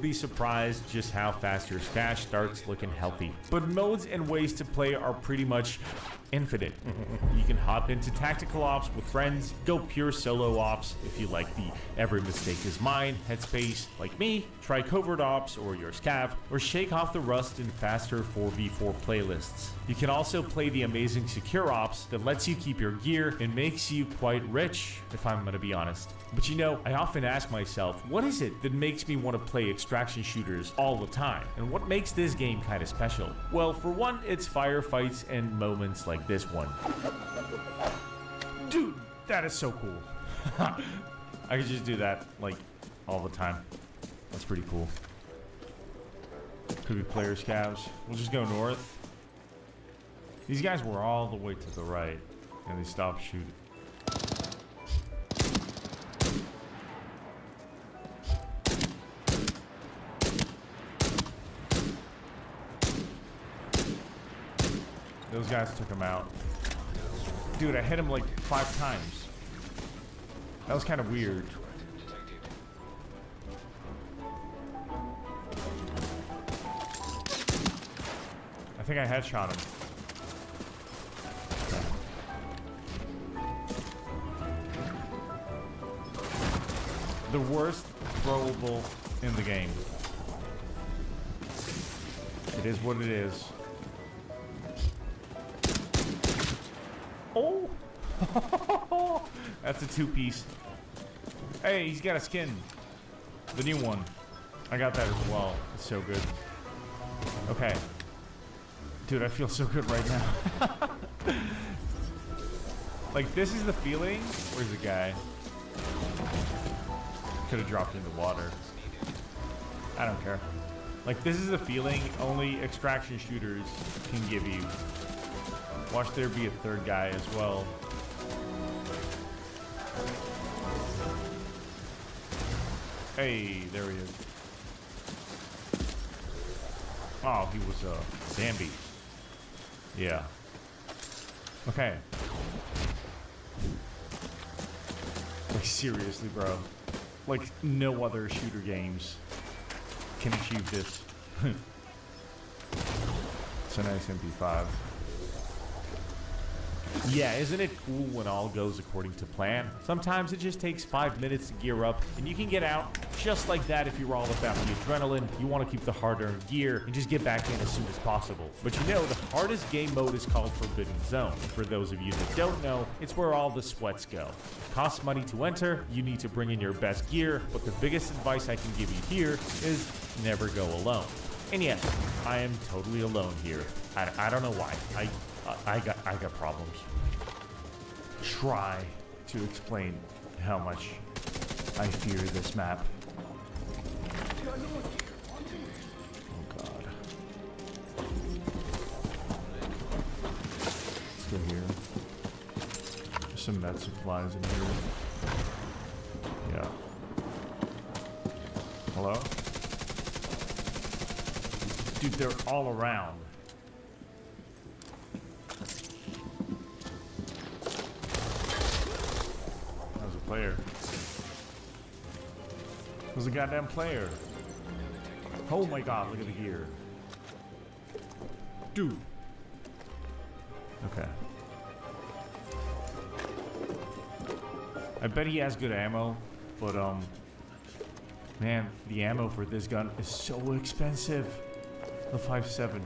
would be surprised just how fast your stash starts looking healthy. But modes and ways to play are pretty much infinite. You can hop into tactical ops with friends, go pure solo ops if you like the every mistake is mine headspace like me, try covert ops or your scav, or shake off the rust in faster 4v4 playlists. You can also play the amazing secure ops that lets you keep your gear and makes you quite rich, if I'm gonna be honest. But you know, I often ask myself, what is it that makes me want to play extraction shooters all the time? And what makes this game kind of special? Well, for one, it's firefights and moments like this one. Dude, that is so cool. I could just do that, like, all the time. That's pretty cool. Could be player scavs. We'll just go north. These guys were all the way to the right, and they stopped shooting. Those guys took him out. Dude, I hit him like 5 times. That was kind of weird. I think I headshot him. The worst throwable in the game. It is what it is. Oh! That's a 2-piece. Hey, he's got a skin. The new one. I got that as well. It's so good. Okay. Dude, I feel so good right now. Like, this is the feeling. Where's the guy? Could have dropped in the water. I don't care. Like, this is the feeling only extraction shooters can give you. Watch there be a third guy as well. Hey, there he is. Oh, he was a Bambi. Yeah. Okay. Like, seriously, bro. Like, no other shooter games can achieve this. It's a nice MP5. Yeah, isn't it cool when all goes according to plan? Sometimes it just takes 5 minutes to gear up, and you can get out just like that if you're all about the adrenaline. You want to keep the hard-earned gear and just get back in as soon as possible. But you know, the hardest game mode is called Forbidden Zone. For those of you that don't know, it's where all the sweats go. It costs money to enter, you need to bring in your best gear, but the biggest advice I can give you here is never go alone. And yes, I am totally alone here. I don't know why. I got problems. Try to explain how much I fear this map. Oh god. Let's go here. There's some med supplies in here. Yeah. Hello? Dude, they're all around. Player. There's a goddamn player. Oh my god, look at the gear. Dude. Okay. I bet he has good ammo, but man, the ammo for this gun is so expensive. The 5.7.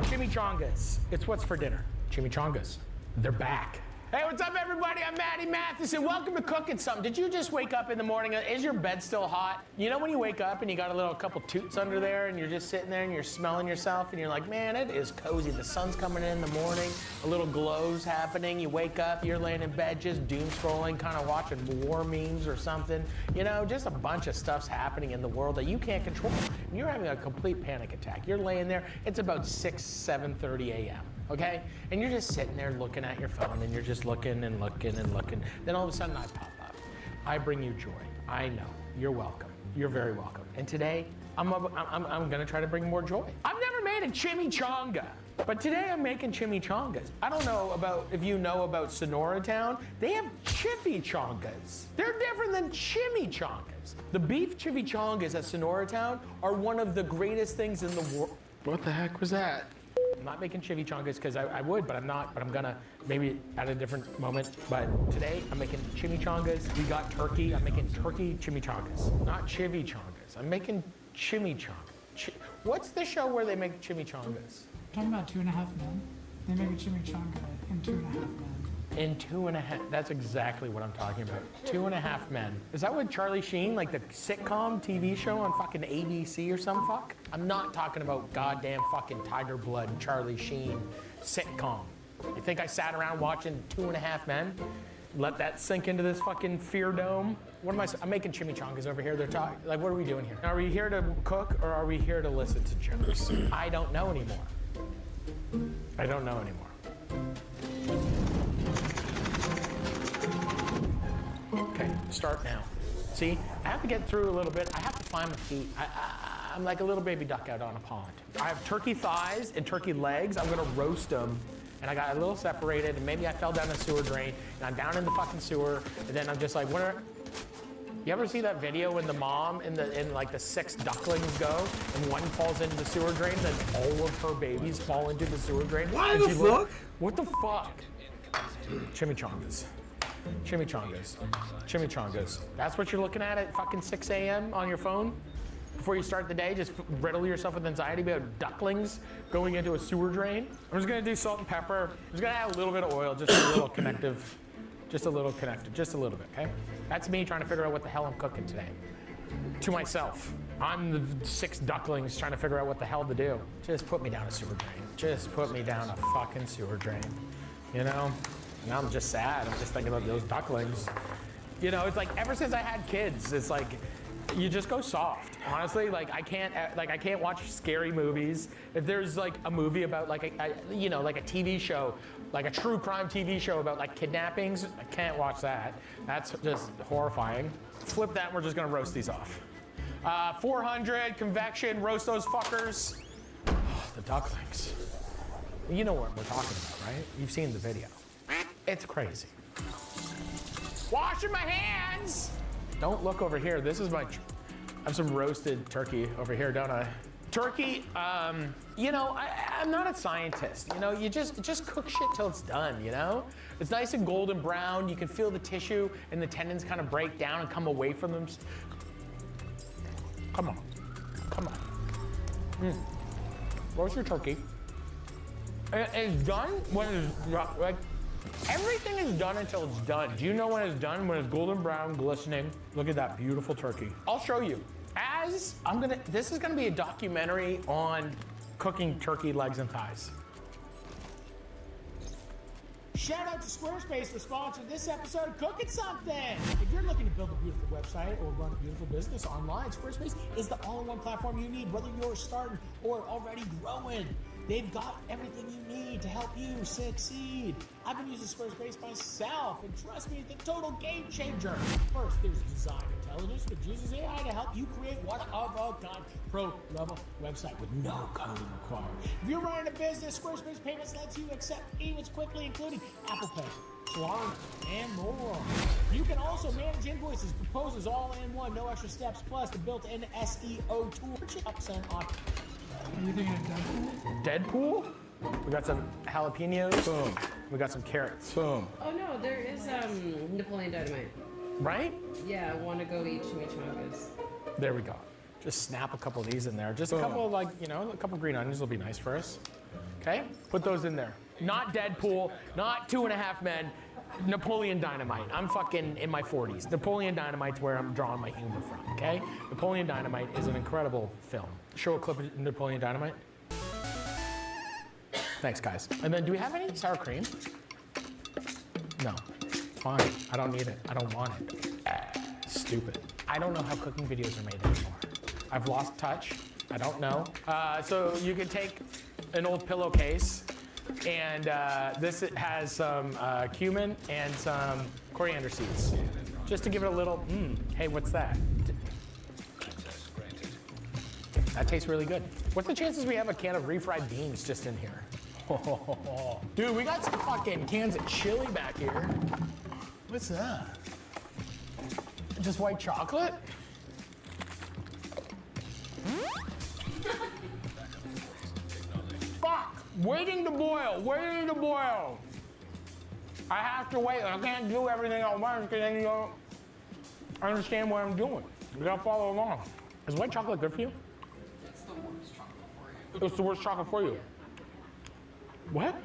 Chimichangas. It's what's for dinner. Chimichangas. They're back. Hey, what's up, everybody? I'm Matty Matheson. Welcome to Cooking Something. Did you just wake up in the morning? Is your bed still hot? You know when you wake up and you got a couple toots under there and you're just sitting there and you're smelling yourself and you're like, man, it is cozy. The sun's coming in the morning. A little glow's happening. You wake up, you're laying in bed just doom scrolling, kind of watching war memes or something. You know, just a bunch of stuff's happening in the world that you can't control. And you're having a complete panic attack. You're laying there. It's about 7:30 a.m. Okay? And you're just sitting there looking at your phone and you're just looking and looking and looking. Then all of a sudden I pop up. I bring you joy. I know. You're welcome. You're very welcome. And today, I'm gonna try to bring more joy. I've never made a chimichanga. But today I'm making chimichangas. I don't know about if you know about Sonora Town. They have chimichangas. They're different than chimichangas. The beef chimichangas at Sonora Town are one of the greatest things in the world. What the heck was that? I'm not making chimichangas because I would, but I'm not. But I'm gonna maybe at a different moment. But today I'm making chimichangas. We got turkey. I'm making turkey chimichangas, not chimichangas. I'm making chimichangas. What's the show where they make chimichangas? Talking about 2.5 Men. They make a chimichanga in 2.5 Men. In 2.5, that's exactly what I'm talking about. 2.5 Men. Is that what Charlie Sheen, like the sitcom TV show on fucking ABC or some fuck? I'm not talking about goddamn fucking Tiger Blood Charlie Sheen sitcom. You think I sat around watching 2.5 Men? Let that sink into this fucking fear dome? What am I'm making chimichangas over here. They're talking, like, what are we doing here? Are we here to cook or are we here to listen to jokes? I don't know anymore. I don't know anymore. Okay, start now. See, I have to get through a little bit. I have to find my feet. I'm like a little baby duck out on a pond. I have turkey thighs and turkey legs. I'm gonna roast them. And I got a little separated, and maybe I fell down a sewer drain, and I'm down in the fucking sewer, and then I'm just like, you ever see that video when the mom and like the 6 ducklings go, and one falls into the sewer drain, then all of her babies fall into the sewer drain? Why the fuck? What the fuck? Chimichangas. Chimichangas. Chimichangas. That's what you're looking at fucking 6 a.m. on your phone? Before you start the day, just riddle yourself with anxiety about ducklings going into a sewer drain. I'm just gonna do salt and pepper. I'm just gonna add a little bit of oil, just a little connective. Just a little connective, just a little bit, okay? That's me trying to figure out what the hell I'm cooking today. To myself. I'm the 6 ducklings trying to figure out what the hell to do. Just put me down a sewer drain. Just put me down a fucking sewer drain. You know? Now I'm just sad. I'm just thinking about those ducklings. You know, it's like ever since I had kids, it's like, you just go soft. Honestly, like I can't watch scary movies. If there's like a movie about like a TV show, like a true crime TV show about like kidnappings, I can't watch that. That's just horrifying. Flip that and we're just gonna roast these off. 400 convection, roast those fuckers. The ducklings. You know what we're talking about, right? You've seen the video. It's crazy. Washing my hands. Don't look over here. This is I have some roasted turkey over here, don't I? Turkey, you know, I'm not a scientist. You know, you just cook shit till it's done, you know? It's nice and golden brown. You can feel the tissue and the tendons kind of break down and come away from them. Come on. Come on. Roast your turkey. It's done when it's, like, everything is done until it's done. Do you know when it's done? When it's golden brown, glistening. Look at that beautiful turkey. I'll show you. This is gonna be a documentary on cooking turkey legs and thighs. Shout out to Squarespace for sponsoring this episode of Cooking Something. If you're looking to build a beautiful website or run a beautiful business online, Squarespace is the all-in-one platform you need, whether you're starting or already growing. They've got everything you need to help you succeed. I've been using Squarespace myself, and trust me, it's a total game changer. First, there's design intelligence, which uses AI to help you create one-of-a-kind pro-level website with no coding required. If you're running a business, Squarespace Payments lets you accept payments quickly, including Apple Pay, Salon, and more. You can also manage invoices, proposals, all in one, no extra steps, plus the built-in SEO tool. Percent off. Are you thinking of Deadpool? Deadpool? We got some jalapenos. Boom. We got some carrots. Boom. Oh no, there is Napoleon Dynamite. Right? Yeah, I want to go eat chimichangas. There we go. Just snap a couple of these in there. Just a couple of, like, you know, a couple green onions will be nice for us. Okay? Put those in there. Not Deadpool, not 2.5 Men, Napoleon Dynamite. I'm fucking in my 40s. Napoleon Dynamite's where I'm drawing my humor from, okay? Napoleon Dynamite is an incredible film. Show a clip of Napoleon Dynamite. Thanks, guys. And then, do we have any sour cream? No. Fine. I don't need it. I don't want it. Stupid. I don't know how cooking videos are made anymore. I've lost touch. I don't know. So you can take an old pillowcase, and this has some cumin and some coriander seeds, just to give it a little, hey, what's that? That tastes really good. What's the chances we have a can of refried beans just in here? Dude, we got some fucking cans of chili back here. What's that? Just white chocolate? Fuck! Waiting to boil, waiting to boil. I have to wait. I can't do everything at once because then you don't understand what I'm doing. You gotta follow along. Is white chocolate good for you? It's the worst chocolate for you. It's the worst chocolate for you. What?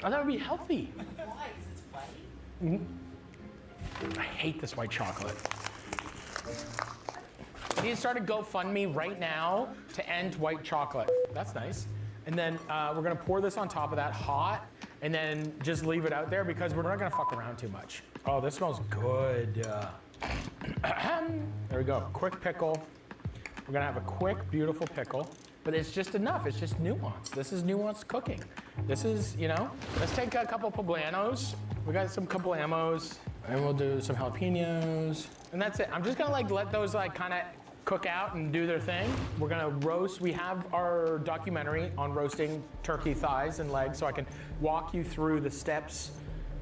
I thought it would be healthy. Why? Because it's white? I hate this white chocolate. I need to start a GoFundMe right now to end white chocolate. That's nice. And then we're gonna pour this on top of that hot and then just leave it out there because we're not gonna fuck around too much. Oh, this smells good. There we go, quick pickle. We're gonna have a quick, beautiful pickle, but it's just enough, it's just nuance. This is nuanced cooking. This is, you know, let's take a couple poblanos. We got some poblamos, and we'll do some jalapenos, and that's it. I'm just gonna like let those like kind of cook out and do their thing. We're gonna roast, we have our documentary on roasting turkey thighs and legs, so I can walk you through the steps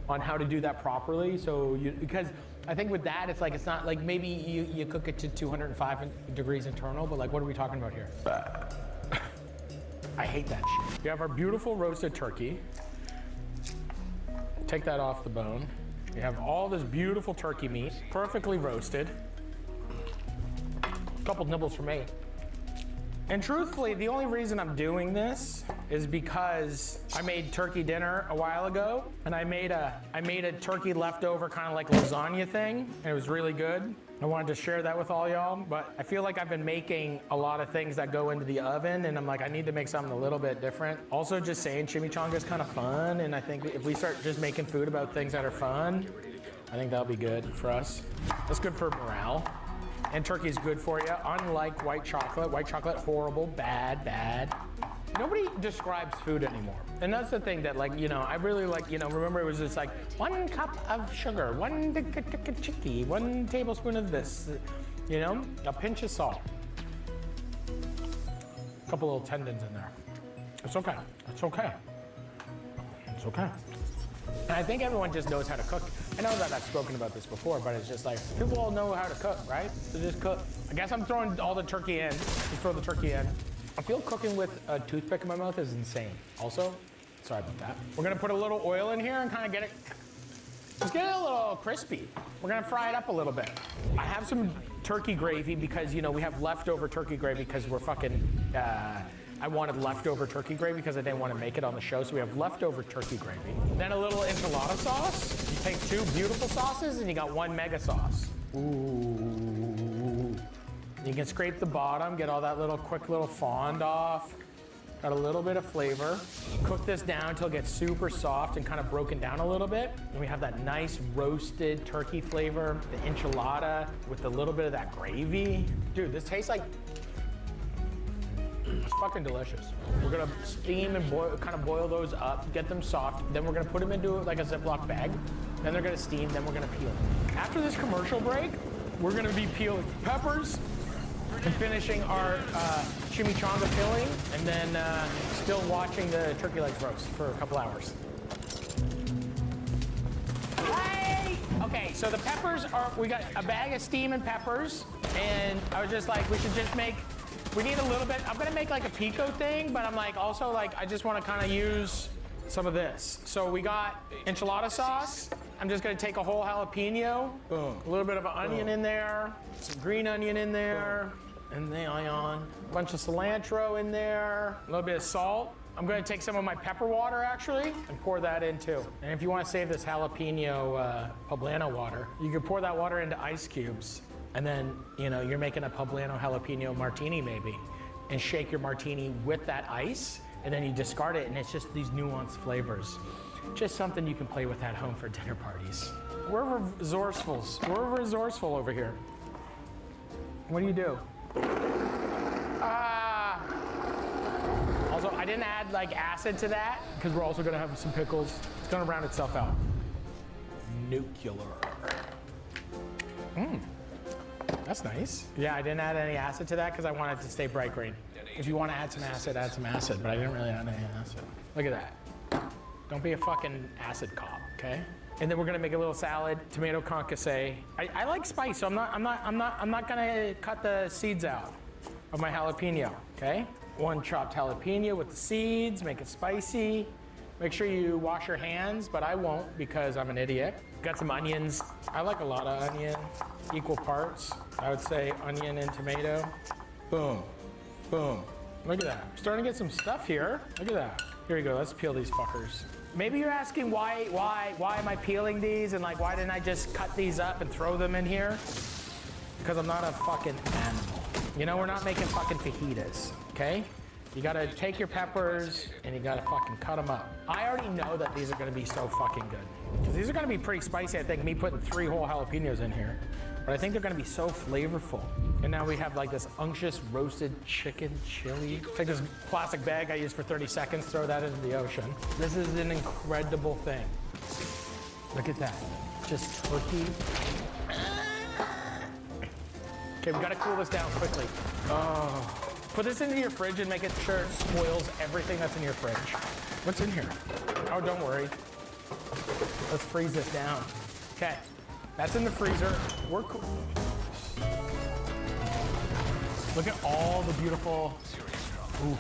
on how to do that properly. So because I think with that, it's like, it's not like maybe you cook it to 205 degrees internal, but like, what are we talking about here? I hate that shit. We have our beautiful roasted turkey. Take that off the bone. We have all this beautiful turkey meat, perfectly roasted. A couple nibbles for me. And truthfully, the only reason I'm doing this is because I made turkey dinner a while ago, and I made a turkey leftover kind of like lasagna thing, and it was really good. I wanted to share that with all y'all, but I feel like I've been making a lot of things that go into the oven, and I'm like, I need to make something a little bit different. Also, just saying chimichanga is kind of fun, and I think if we start just making food about things that are fun, I think that'll be good for us. That's good for morale. And turkey's good for you, unlike white chocolate. White chocolate, horrible, bad, bad. Nobody describes food anymore. And that's the thing that, like, you know, I really like, you know, remember it was just like 1 cup of sugar, 1 chicky, 1 tablespoon of this, you know, a pinch of salt. A couple little tendons in there. It's okay, it's okay. It's okay. And I think everyone just knows how to cook. I know that I've spoken about this before, but it's just like, people all know how to cook, right? So just cook. I guess I'm throwing all the turkey in. Just throw the turkey in. I feel cooking with a toothpick in my mouth is insane. Also, sorry about that. We're gonna put a little oil in here and kind of get it, just get it a little crispy. We're gonna fry it up a little bit. I have some turkey gravy because, you know, we have leftover turkey gravy because we're fucking, I wanted leftover turkey gravy because I didn't want to make it on the show, so we have leftover turkey gravy. Then a little enchilada sauce. You take 2 beautiful sauces and you got 1 mega sauce. Ooh. You can scrape the bottom, get all that little quick little fond off. Got a little bit of flavor. Cook this down until it gets super soft and kind of broken down a little bit. And we have that nice roasted turkey flavor, the enchilada with a little bit of that gravy. Dude, this tastes like, it's fucking delicious. We're gonna steam and boil, kind of boil those up, get them soft. Then we're gonna put them into like a Ziploc bag. Then they're gonna steam, then we're gonna peel. After this commercial break, we're gonna be peeling peppers and finishing our chimichanga filling, and then still watching the turkey legs roast for a couple hours. Hey! Okay, so the peppers are, we got a bag of steaming peppers, and I was just like, we should just make, we need a little bit, I'm gonna make like a pico thing, but I'm like, also like, I just wanna kinda use some of this. So we got enchilada sauce. I'm just gonna take a whole jalapeno, boom, a little bit of an onion in there, some green onion in there, and then a bunch of cilantro in there, a little bit of salt. I'm gonna take some of my pepper water actually and pour that in too. And if you wanna save this jalapeno poblano water, you can pour that water into ice cubes, and then, you know, you're making a poblano jalapeno martini maybe, and shake your martini with that ice, and then you discard it, and it's just these nuanced flavors. Just something you can play with at home for dinner parties. We're resourceful. We're resourceful over here. What do you do? Also, I didn't add like acid to that because we're also gonna have some pickles. It's gonna round itself out. Nuclear. That's nice. Yeah, I didn't add any acid to that because I wanted it to stay bright green. If you want to add some acid, but I didn't really add any acid. Look at that. Don't be a fucking acid cop, okay? And then we're gonna make a little salad, tomato concasse. I like spice, so I'm not gonna cut the seeds out of my jalapeno, okay? One chopped jalapeno with the seeds, make it spicy. Make sure you wash your hands, but I won't because I'm an idiot. Got some onions. I like a lot of onion, equal parts. I would say onion and tomato. Boom, boom. Look at that. Starting to get some stuff here. Look at that. Here we go, let's peel these fuckers. Maybe you're asking why am I peeling these and like why didn't I just cut these up and throw them in here? Because I'm not a fucking animal. You know, we're not making fucking fajitas, okay? You gotta take your peppers and you gotta fucking cut them up. I already know that these are gonna be so fucking good. Because these are gonna be pretty spicy, I think, me putting 3 whole jalapenos in here. But I think they're gonna be so flavorful. And now we have like this unctuous roasted chicken chili. Take this plastic bag I used for 30 seconds, throw that into the ocean. This is an incredible thing. Look at that, just turkey. Okay, we gotta cool this down quickly. Oh. Put this into your fridge and make it sure it spoils everything that's in your fridge. What's in here? Oh, don't worry. Let's freeze this down. Okay, that's in the freezer. We're cool. Look at all the beautiful, ooh.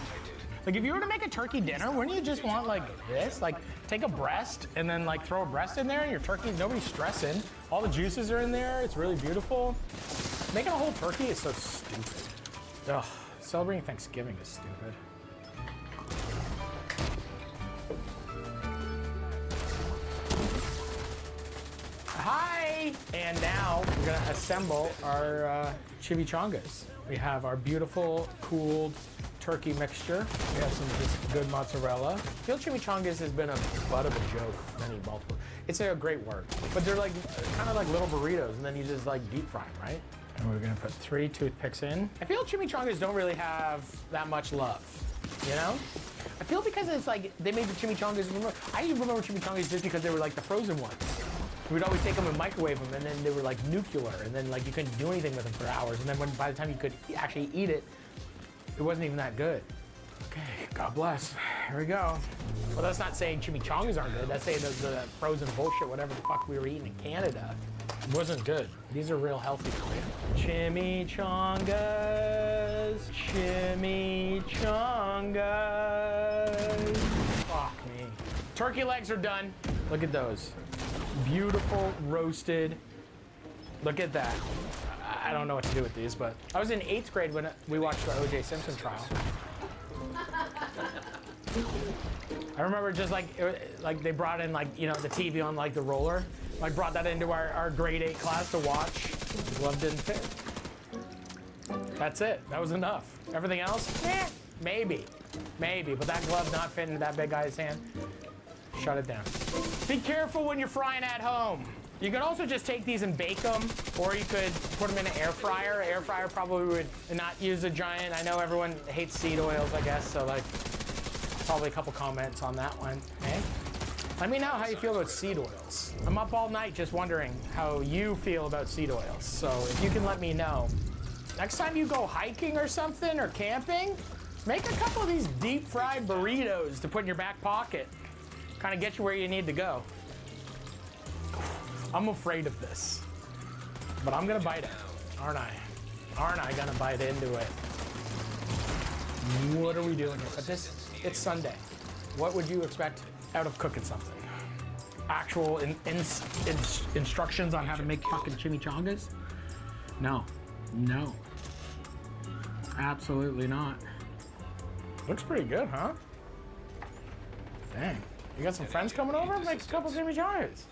Like if you were to make a turkey dinner, wouldn't you just want like this? Like take a breast and then like throw a breast in there and your turkey, nobody's stressing. All the juices are in there, it's really beautiful. Making a whole turkey is so stupid. Ugh. Celebrating Thanksgiving is stupid. Hi! And now we're gonna assemble our chimichangas. We have our beautiful, cooled turkey mixture. We have some just good mozzarella. Field chimichangas has been a butt of a joke, multiple. It's a great word, but they're like kind of like little burritos, and then you just like deep fry them, right? And we're gonna put 3 toothpicks in. I feel chimichangas don't really have that much love, you know? I feel because it's like, they made the chimichangas, I remember chimichangas just because they were like the frozen ones. We'd always take them and microwave them, and then they were like nuclear, and then like you couldn't do anything with them for hours, and then by the time you could actually eat it, it wasn't even that good. Okay, God bless. Here we go. Well, that's not saying chimichangas aren't good. That's saying the frozen bullshit, whatever the fuck we were eating in Canada, wasn't good. These are real healthy for you. Chimichangas, chimichangas. Fuck me. Turkey legs are done. Look at those. Beautiful, roasted. Look at that. I don't know what to do with these, but I was in 8th grade when we watched the O.J. Simpson trial. I remember just like they brought in like, you know, the TV on like the roller. Like brought that into our grade 8 class to watch. The glove didn't fit. That's it. That was enough. Everything else, maybe. But that glove not fitting into that big guy's hand. Shut it down. Be careful when you're frying at home. You could also just take these and bake them, or you could put them in an air fryer. Air fryer probably would not use a giant. I know everyone hates seed oils, I guess, so like probably a couple comments on that one. Okay? Let me know how you feel about seed oils. I'm up all night just wondering how you feel about seed oils. So if you can let me know. Next time you go hiking or something or camping, make a couple of these deep fried burritos to put in your back pocket. Kind of get you where you need to go. I'm afraid of this, but I'm gonna bite it, aren't I? Aren't I gonna bite into it? What are we doing here? But it's Sunday. What would you expect out of cooking something? Actual instructions on how to make fucking chimichangas? No, absolutely not. Looks pretty good, huh? Dang, you got some friends coming over? Make a couple chimichangas.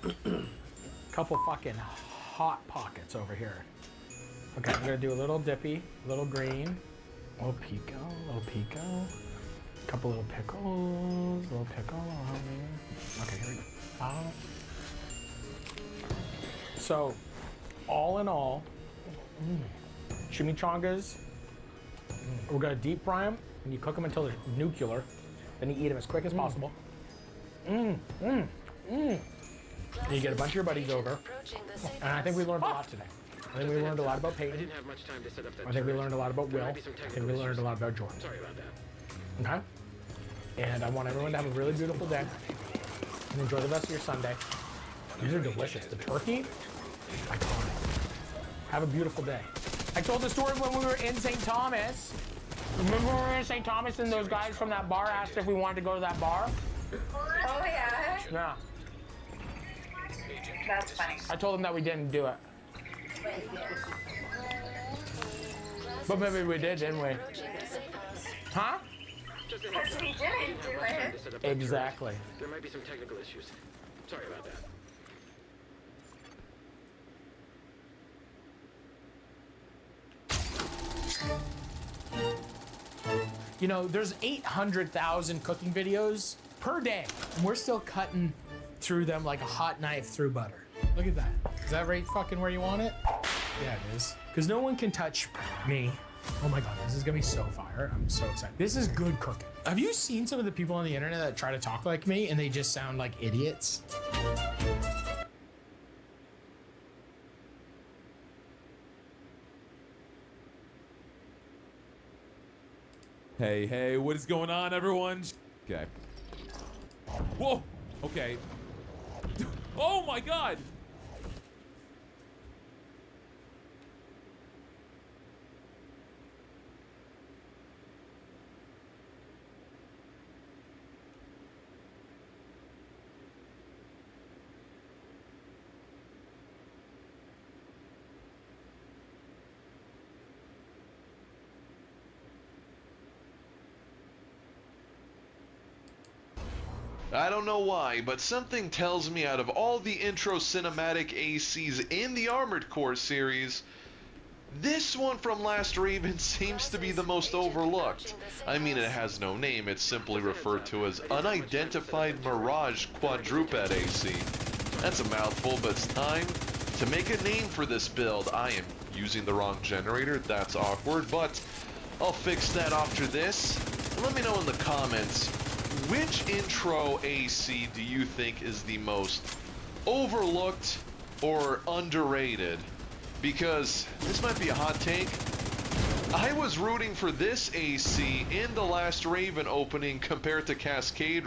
Couple fucking hot pockets over here. Okay, I'm gonna do a little dippy, a little green, a little pico, a couple little pickles, little pickle, okay, here we go. So, all in all, chimichangas, we're gonna deep fry them, and you cook them until they're nuclear, then you eat them as quick as possible. You get a bunch of your buddies over, and I think we learned a lot today. I think we learned a lot about Peyton. I think we learned a lot about Will. I think we learned a lot about Jordan. Sorry about that. Okay? And I want everyone to have a really beautiful day and enjoy the rest of your Sunday. These are delicious. The turkey, iconic. Have a beautiful day. I told the story when we were in St. Thomas. Remember when we were in St. Thomas and those guys from that bar asked if we wanted to go to that bar? Oh, yeah? Yeah. That's funny. I told them that we didn't do it. But maybe we did, didn't we? Huh? Because we didn't do it. Exactly. There might be some technical issues. Sorry about that. You know, there's 800,000 cooking videos per day. And we're still cutting through them like a hot knife through butter. Look at that. Is that right fucking where you want it? Yeah, it is. Because no one can touch me. Oh my God, this is gonna be so fire. I'm so excited. This is good cooking. Have you seen some of the people on the internet that try to talk like me and they just sound like idiots? Hey, what is going on, everyone? Okay. Whoa! Okay. Oh my God! I don't know why, but something tells me out of all the intro cinematic ACs in the Armored Core series, this one from Last Raven seems to be the most overlooked. I mean, it has no name, it's simply referred to as Unidentified Mirage Quadruped AC. That's a mouthful, but it's time to make a name for this build. I am using the wrong generator, that's awkward, but I'll fix that after this. Let me know in the comments, which intro AC do you think is the most overlooked or underrated? Because this might be a hot take. I was rooting for this AC in the Last Raven opening compared to Cascade